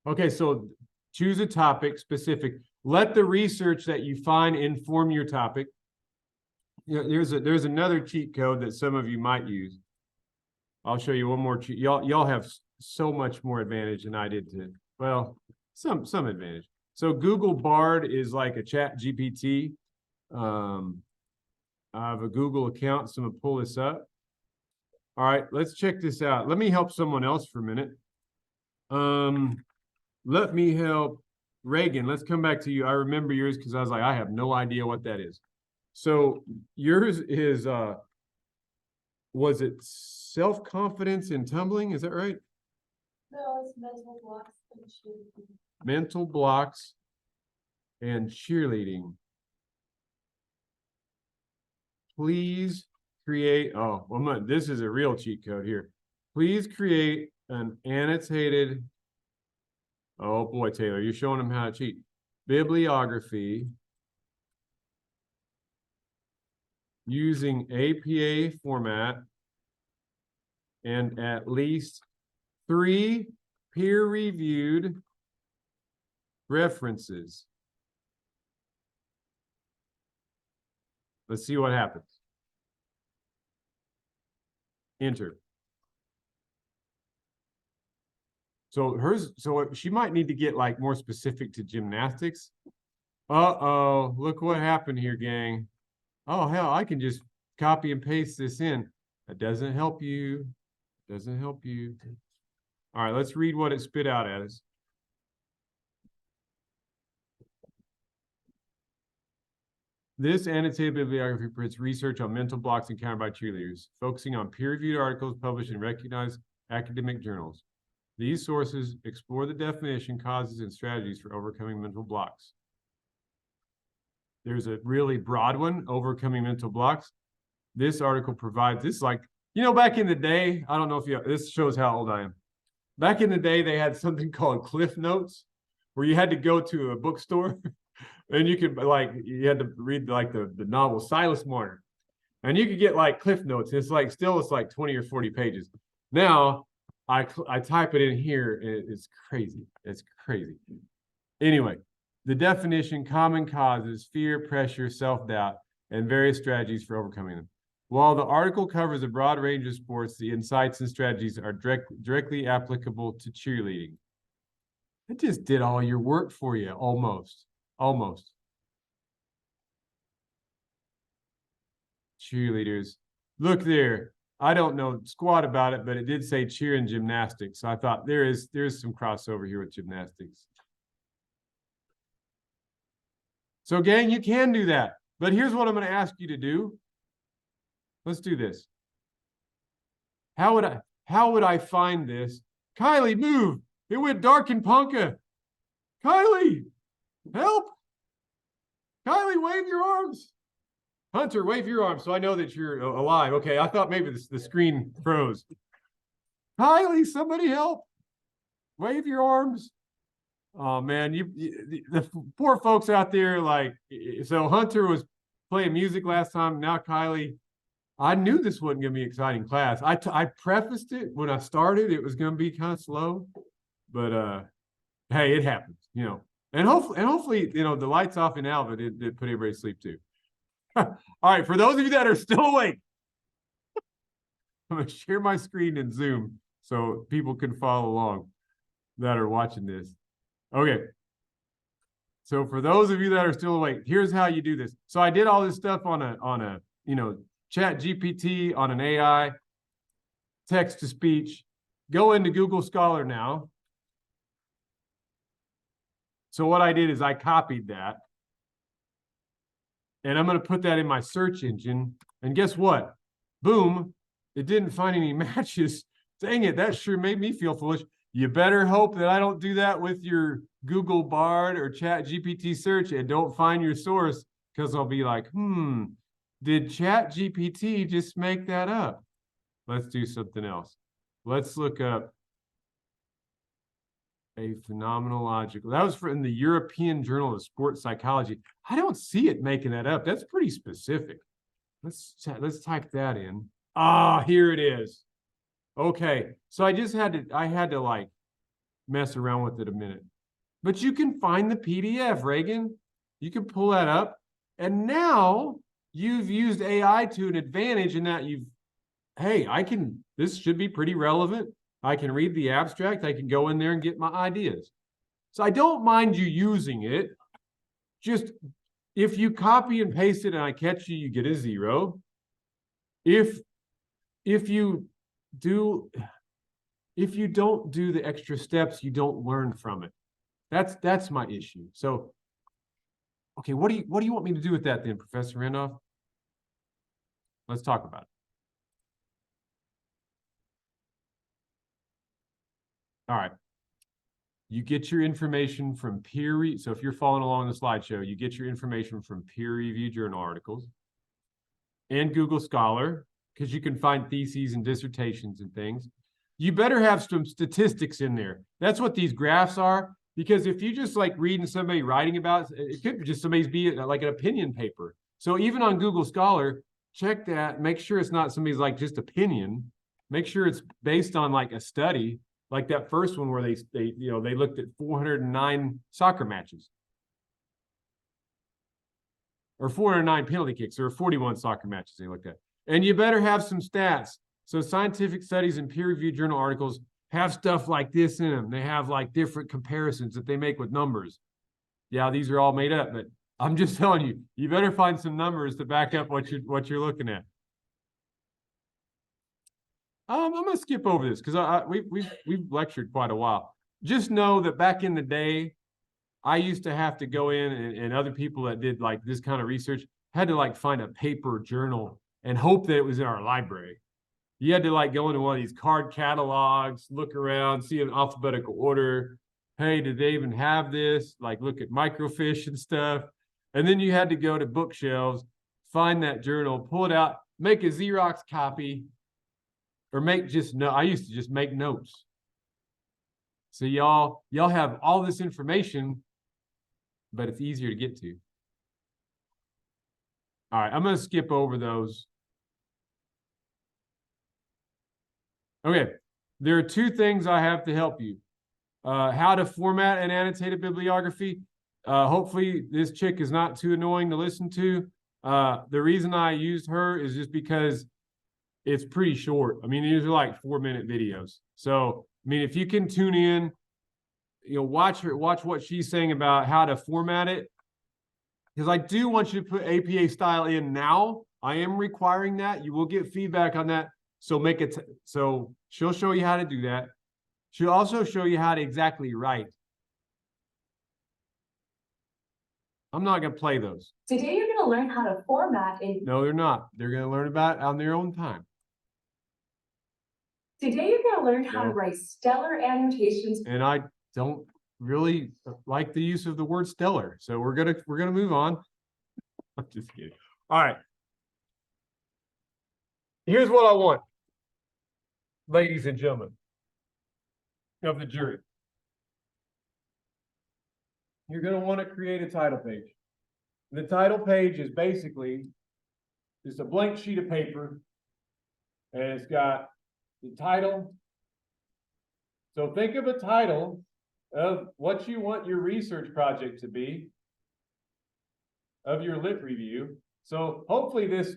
S1: Okay, so choose a topic specific. Let the research that you find inform your topic. You know, there's another cheat code that some of you might use. I'll show you one more cheat. Y'all have so much more advantage than I did to. Well, some advantage. So Google Bard is like a chat GPT. I have a Google account, so I'm gonna pull this up. All right, let's check this out. Let me help someone else for a minute. Let me help Reagan. Let's come back to you. I remember yours because I was like, I have no idea what that is. So yours is, was it self-confidence in tumbling? Is that right?
S2: No, it's mental blocks and cheerleading.
S1: Mental blocks and cheerleading. Please create, oh, well, this is a real cheat code here. Please create an annotated, oh boy, Taylor, you're showing them how to cheat. Bibliography using APA format and at least 3 peer-reviewed references. Let's see what happens. Enter. So she might need to get like more specific to gymnastics. Uh-oh, look what happened here, gang. Oh, hell, I can just copy and paste this in. That doesn't help you. Doesn't help you. All right, let's read what it spit out as. This annotated bibliography presents research on mental blocks encountered by cheerleaders, focusing on peer-reviewed articles published in recognized academic journals. These sources explore the definition, causes, and strategies for overcoming mental blocks. There's a really broad one, overcoming mental blocks. This article provides this, like, you know, back in the day, I don't know if you, this shows how old I am. Back in the day, they had something called Cliff Notes, where you had to go to a bookstore and you could, like, you had to read like the novel Silas Marner, and you could get like Cliff Notes. It's like, still, it's like 20 or 40 pages. Now, I type it in here, and it's crazy. It's crazy. Anyway, the definition, common causes, fear, pressure, self-doubt, and various strategies for overcoming them. While the article covers a broad range of sports, the insights and strategies are directly applicable to cheerleading. It just did all your work for you, almost. Almost. Cheerleaders. Look there. I don't know squat about it, but it did say cheer and gymnastics. So I thought there's some crossover here with gymnastics. So gang, you can do that. But here's what I'm going to ask you to do. Let's do this. How would I find this? Kylie, move. It went dark in Ponca. Kylie, help. Kylie, wave your arms. Hunter, wave your arms so I know that you're alive. Okay, I thought maybe the screen froze. Kylie, somebody help. Wave your arms. Oh, man, the poor folks out there, like, so Hunter was playing music last time. Now Kylie, I knew this wasn't going to be an exciting class. I prefaced it when I started. It was going to be kind of slow, but hey, it happens, you know. And hopefully, you know, the lights off in Alva did put everybody to sleep too. All right, for those of you that are still awake, I'm going to share my screen in Zoom so people can follow along that are watching this. Okay. So for those of you that are still awake, here's how you do this. So I did all this stuff on a you know, Chat GPT, on an AI, text to speech. Go into Google Scholar now. So what I did is I copied that. And I'm going to put that in my search engine. And guess what? Boom. It didn't find any matches. Dang it. That sure made me feel foolish. You better hope that I don't do that with your Google Bard or Chat GPT search and don't find your source, because I'll be like, did Chat GPT just make that up? Let's do something else. Let's look up a phenomenological. That was in the European Journal of Sports Psychology. I don't see it making that up. That's pretty specific. Let's type that in. Ah, here it is. Okay, so I had to like mess around with it a minute. But you can find the PDF, Reagan. You can pull that up. And now you've used AI to an advantage in that hey, this should be pretty relevant. I can read the abstract. I can go in there and get my ideas. So I don't mind you using it. Just if you copy and paste it and I catch you, you get a 0. If you don't do the extra steps, you don't learn from it. That's my issue. So, okay, what do you want me to do with that then, Professor Randolph? Let's talk about it. All right. You get your information from so if you're following along the slideshow, you get your information from peer-reviewed journal articles and Google Scholar. because you can find theses and dissertations and things. You better have some statistics in there. That's what these graphs are. Because if you just like reading somebody writing about it, could just somebody's be like an opinion paper. So even on Google Scholar, check that, make sure it's not somebody's like just opinion. Make sure it's based on like a study, like that first one where they looked at 409 soccer matches. Or 409 penalty kicks, or 41 soccer matches they looked at. And you better have some stats. So scientific studies and peer-reviewed journal articles have stuff like this in them. They have like different comparisons that they make with numbers. Yeah, these are all made up, but I'm just telling you, you better find some numbers to back up what you're looking at. I'm gonna skip over this because we've lectured quite a while. Just know that back in the day, I used to have to go in and other people that did like this kind of research had to like find a paper journal and hope that it was in our library. You had to like go into one of these card catalogs, look around, see an alphabetical order. Hey, did they even have this? Like look at microfiche and stuff. And then you had to go to bookshelves, find that journal, pull it out, make a Xerox copy, or I used to just make notes. So y'all have all this information, but it's easier to get to. All right, I'm going to skip over those. Okay, there are two things I have to help you. How to format an annotated bibliography. Hopefully this chick is not too annoying to listen to. The reason I used her is just because it's pretty short. I mean, these are like 4-minute videos. So, I mean, if you can tune in, watch what she's saying about how to format it. Because I do want you to put APA style in now. I am requiring that. You will get feedback on that. So so she'll show you how to do that. She'll also show you how to exactly write. I'm not going to play those.
S4: Today you're going to learn how to format in.
S1: No, they're not. They're going to learn about it on their own time.
S4: Today you're going to learn how to write stellar annotations.
S1: And I don't really like the use of the word stellar. So we're gonna move on. I'm just kidding. All right. Here's what I want, ladies and gentlemen of the jury. You're going to want to create a title page. The title page is basically just a blank sheet of paper, and it's got the title. So think of a title of what you want your research project to be, of your lit review. So hopefully this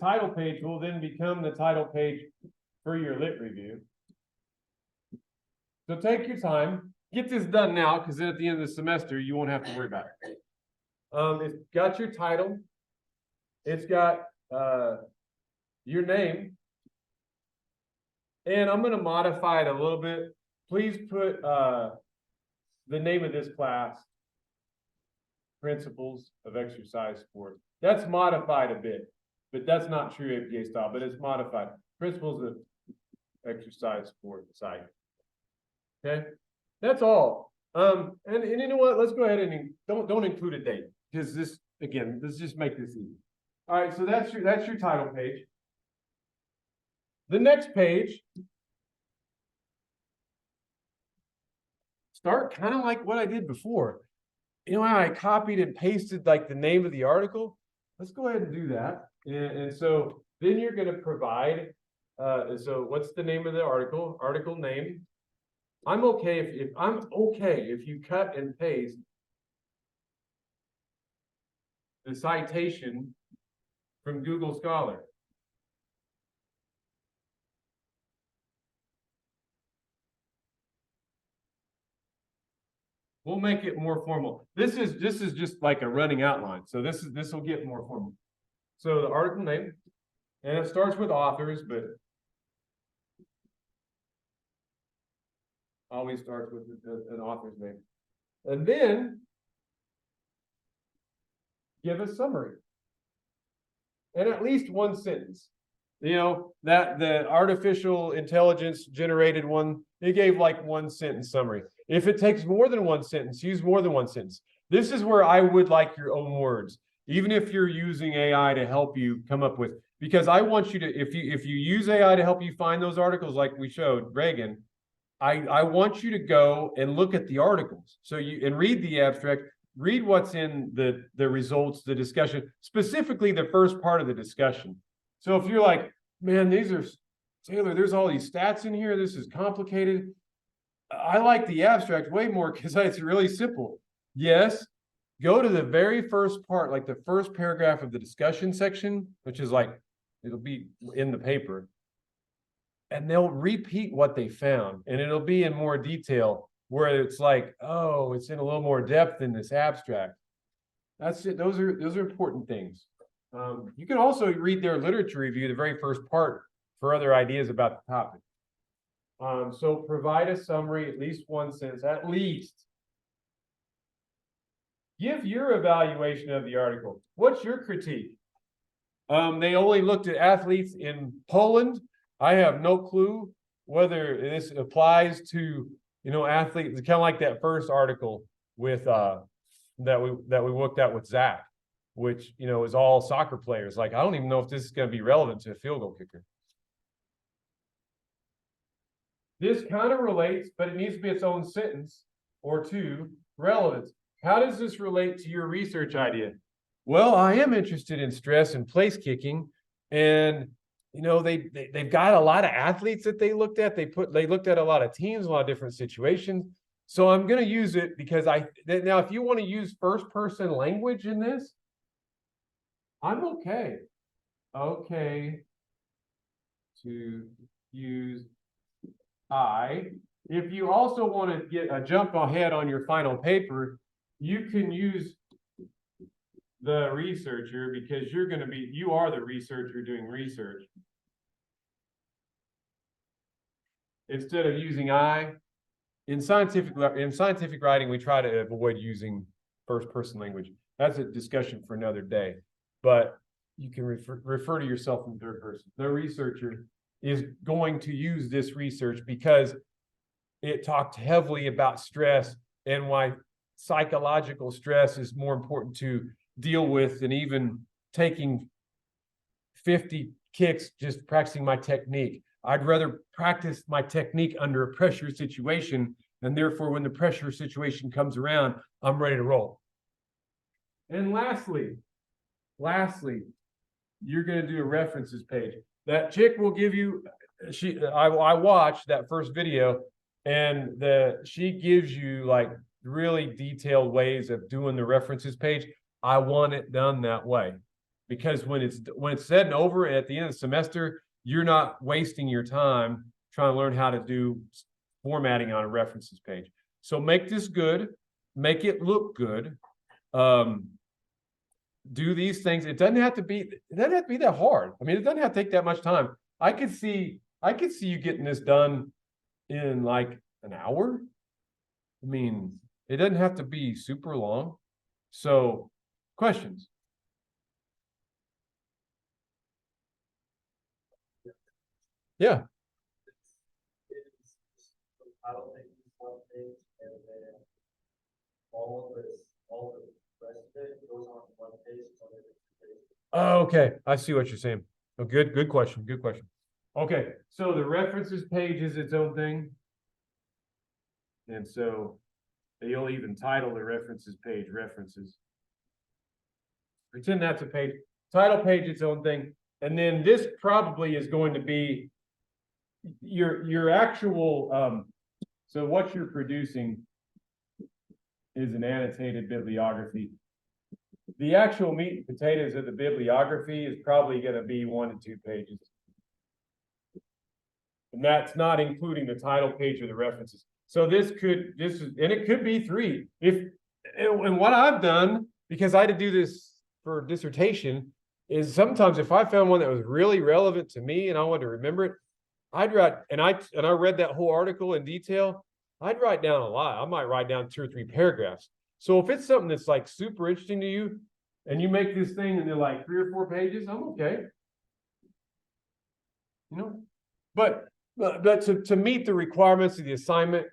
S1: title page will then become the title page for your lit review. So take your time, get this done now, because then at the end of the semester, you won't have to worry about it. It's got your title. It's got your name. And I'm going to modify it a little bit. Please put the name of this class, Principles of Exercise Sport. That's modified a bit, but that's not true APA style, but it's modified. Principles of Exercise Sport site. Okay, that's all. And you know what? Let's go ahead and don't include a date, because this, again, let's just make this easy. All right, so that's your title page. The next page, start kind of like what I did before. You know how I copied and pasted like the name of the article? Let's go ahead and do that. And so then you're going to provide, so what's the name of the article? Article name. I'm okay if you cut and paste the citation from Google Scholar. We'll make it more formal. This is just like a running outline. So this will get more formal. So the article name, and it starts with authors, but always starts with an author's name. And then give a summary. And at least one sentence. You know, that the artificial intelligence generated one, it gave like one sentence summary. If it takes more than one sentence, use more than one sentence. This is where I would like your own words. Even if you're using AI to help you come up with, because I want you to, if you use AI to help you find those articles like we showed Reagan, I want you to go and look at the articles. So and read the abstract, read what's in the results, the discussion, specifically the first part of the discussion. So if you're like, man, Taylor, there's all these stats in here, this is complicated. I like the abstract way more because it's really simple. Yes, go to the very first part, like the first paragraph of the discussion section, which is like, it'll be in the paper, and they'll repeat what they found, and it'll be in more detail where it's like, oh, it's in a little more depth in this abstract. That's it. Those are important things. You can also read their literature review, the very first part, for other ideas about the topic. So provide a summary, at least one sentence, at least. Give your evaluation of the article. What's your critique? They only looked at athletes in Poland. I have no clue whether this applies to, athletes. It's kind of like that first article with that we looked at with Zach, which is all soccer players. Like, I don't even know if this is going to be relevant to a field goal kicker. This kind of relates, but it needs to be its own sentence or two. Relevance. How does this relate to your research idea? Well, I am interested in stress and place kicking, and they've got a lot of athletes that they looked at. They looked at a lot of teams, a lot of different situations. So I'm going to use it because now if you want to use first person language in this, I'm okay. Okay to use I. If you also want to get a jump ahead on your final paper, you can use the researcher, because you are the researcher doing research. Instead of using I, in scientific writing, we try to avoid using first person language. That's a discussion for another day, but you can refer to yourself in third person. The researcher is going to use this research because it talked heavily about stress and why psychological stress is more important to deal with than even taking 50 kicks, just practicing my technique. I'd rather practice my technique under a pressure situation, and therefore when the pressure situation comes around, I'm ready to roll. And lastly, you're going to do a references page. That chick will give you, I watched that first video, and she gives you like really detailed ways of doing the references page. I want it done that way, because when it's said and over at the end of the semester, you're not wasting your time trying to learn how to do formatting on a references page. So make this good, make it look good. Do these things. It doesn't have to be that hard. I mean, it doesn't have to take that much time. I could see you getting this done in like an hour. I mean, it doesn't have to be super long. So, questions? Yeah.
S3: I don't think it's one page, and then all the rest of it goes on one page.
S1: Oh, okay. I see what you're saying. Oh, good question. Good question. Okay, so the references page is its own thing. And so you'll even title the references page references. Pretend that's a page. Title page, its own thing. And then this probably is going to be your actual, so what you're producing is an annotated bibliography. The actual meat and potatoes of the bibliography is probably going to be 1 to 2 pages. And that's not including the title page or the references. So and it could be 3. And what I've done, because I had to do this for dissertation, is sometimes if I found one that was really relevant to me and I wanted to remember it, I'd write, and I read that whole article in detail, I'd write down a lot. I might write down 2 or 3 paragraphs. So if it's something that's like super interesting to you, and you make this thing and they're like 3 or 4 pages, I'm okay. But to meet the requirements of the assignment,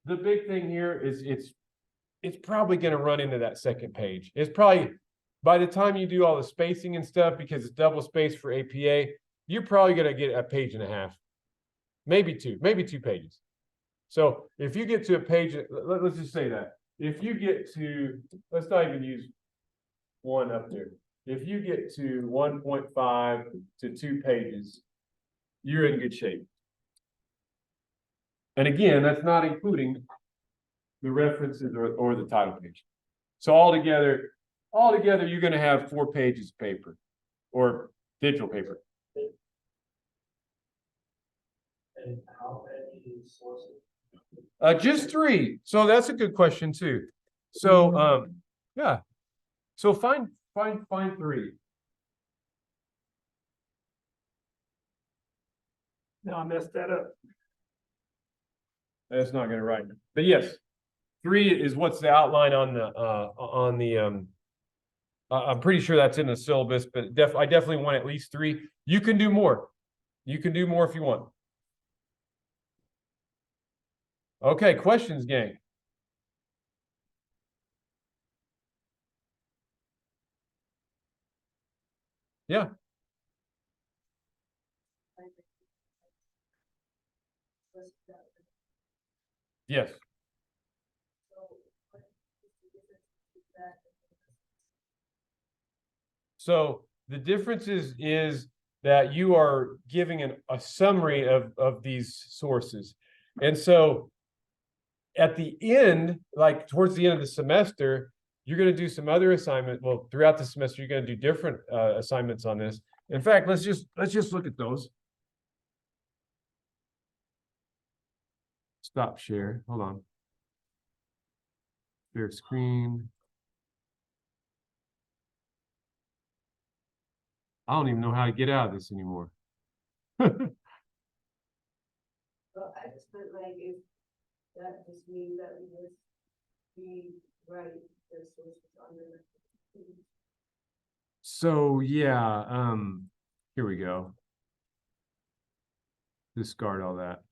S1: the big thing here is it's probably going to run into that second page. It's probably by the time you do all the spacing and stuff, because it's double spaced for APA, you're probably going to get a page and a half, maybe 2 pages. So if you get to a page, let's just say that. If you get to, let's not even use 1 up there. If you get to 1.5 to 2 pages, you're in good shape. And again, that's not including the references or the title page. So altogether, you're going to have 4 pages of paper or digital paper.
S3: And how many sources?
S1: Just 3. So that's a good question too. So yeah. So find 3.
S3: No, I messed that up.
S1: That's not gonna write. But yes, 3 is what's the outline on the I'm pretty sure that's in the syllabus, but I definitely want at least 3. You can do more. You can do more if you want. Okay, questions, gang. Yeah. Yes. So the difference is that you are giving a summary of these sources. And so at the end, like towards the end of the semester, you're going to do some other assignment. Well, throughout the semester, you're going to do different assignments on this. In fact, let's just look at those. Stop share. Hold on. Share screen. I don't even know how to get out of this anymore.
S5: Well, I just meant like if that just means that we just rewrite the sources under.
S1: So yeah, here we go. Discard all that.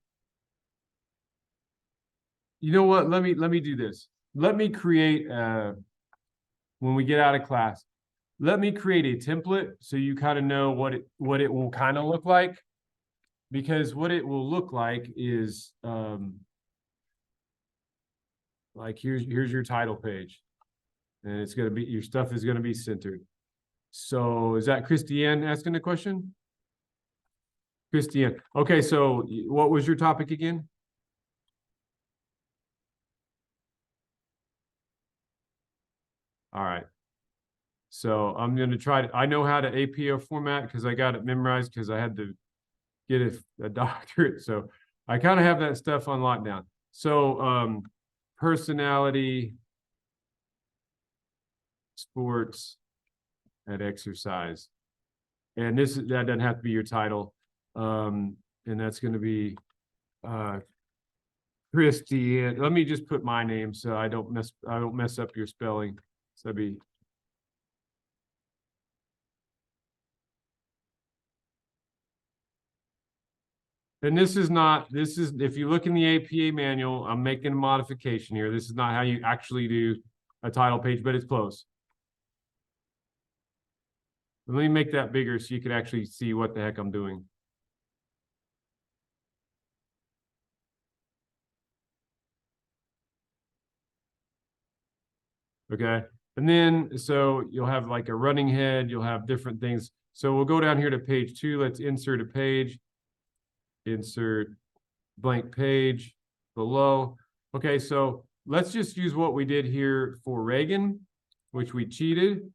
S1: You know what? Let me do this. Let me create when we get out of class, let me create a template so you kind of know what it will kind of look like. Because what it will look like is like here's your title page. And it's gonna be your stuff is gonna be centered. So is that Christiane asking the question? Christiane. Okay, so what was your topic again? All right. So I'm going to try I know how to APO format because I got it memorized because I had to get a doctorate. So I kind of have that stuff on lockdown. So personality, sports, and exercise. And that doesn't have to be your title. And that's going to be Christy. Let me just put my name so I don't mess up your spelling. So that'd be and this is if you look in the APA manual, I'm making a modification here. This is not how you actually do a title page, but it's close. Let me make that bigger so you can actually see what the heck I'm doing. Okay. And then, so you'll have like a running head, you'll have different things. So we'll go down here to page 2. Let's insert a page. Insert blank page below. Okay, so let's just use what we did here for Reagan, which we cheated.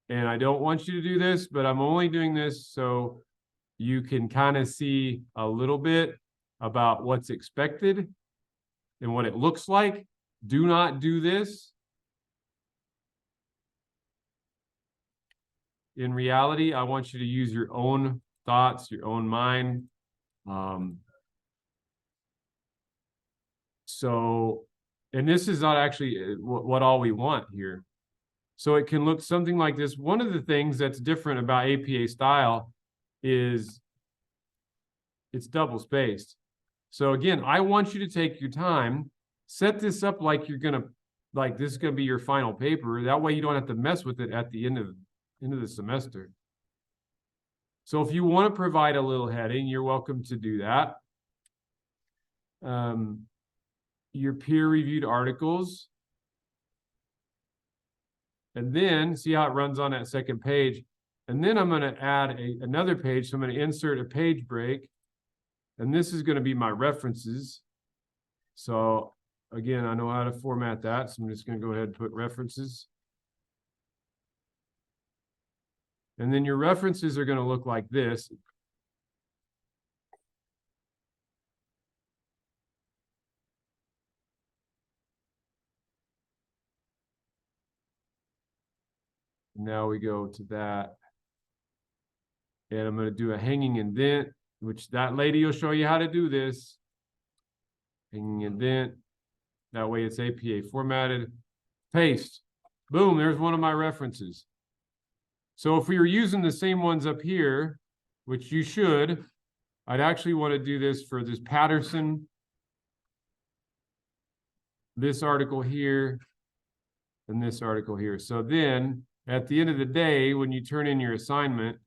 S1: And I don't want you to do this, but I'm only doing this so you can kind of see a little bit about what's expected and what it looks like. Do not do this. In reality, I want you to use your own thoughts, your own mind. So, and this is not actually what all we want here. So it can look something like this. One of the things that's different about APA style is it's double spaced. So again, I want you to take your time, set this up like you're going to like this is going to be your final paper. That way you don't have to mess with it at the end of the semester. So if you want to provide a little heading, you're welcome to do that. Your peer-reviewed articles. And then see how it runs on that second page. And then I'm going to add another page. So I'm going to insert a page break. And this is going to be my references. So again, I know how to format that. So I'm just going to go ahead and put references. And then your references are going to look like this. Now we go to that. And I'm going to do a hanging indent, which that lady will show you how to do this. Hanging indent. That way it's APA formatted. Paste. Boom, there's one of my references. So if we were using the same ones up here, which you should, I'd actually want to do this for this Patterson, this article here, and this article here. So then at the end of the day, when you turn in your assignment,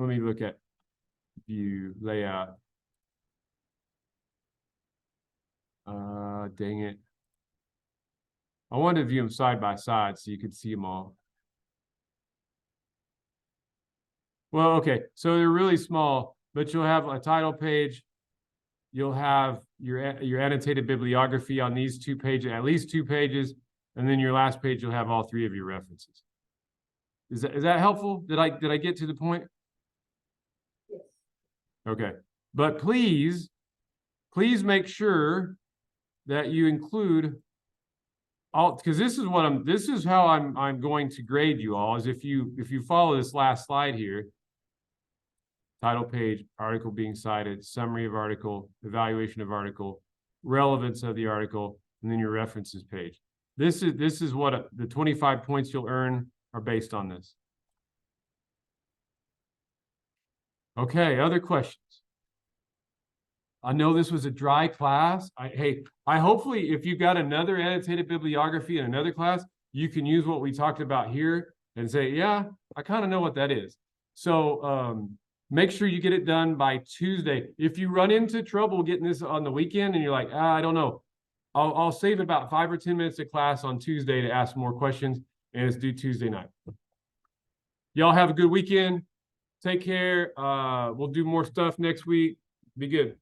S1: let me look at view layout. Dang it. I wanted to view them side by side so you could see them all. Well, okay, so they're really small, but you'll have a title page. You'll have your annotated bibliography on these 2 pages, at least 2 pages, and then your last page you'll have all 3 of your references. Is that helpful? Did I get to the point?
S5: Yes.
S1: Okay, but please make sure that you include all, because this is how I'm going to grade you all, is if you follow this last slide here. Title page, article being cited, summary of article, evaluation of article, relevance of the article, and then your references page. This is what the 25 points you'll earn are based on this. Okay, other questions? I know this was a dry class. I hopefully, if you've got another annotated bibliography in another class, you can use what we talked about here and say, yeah, I kind of know what that is. So make sure you get it done by Tuesday. If you run into trouble getting this on the weekend and you're like, I don't know, I'll save about 5 or 10 minutes of class on Tuesday to ask more questions, and it's due Tuesday night. Y'all have a good weekend. Take care. We'll do more stuff next week. Be good.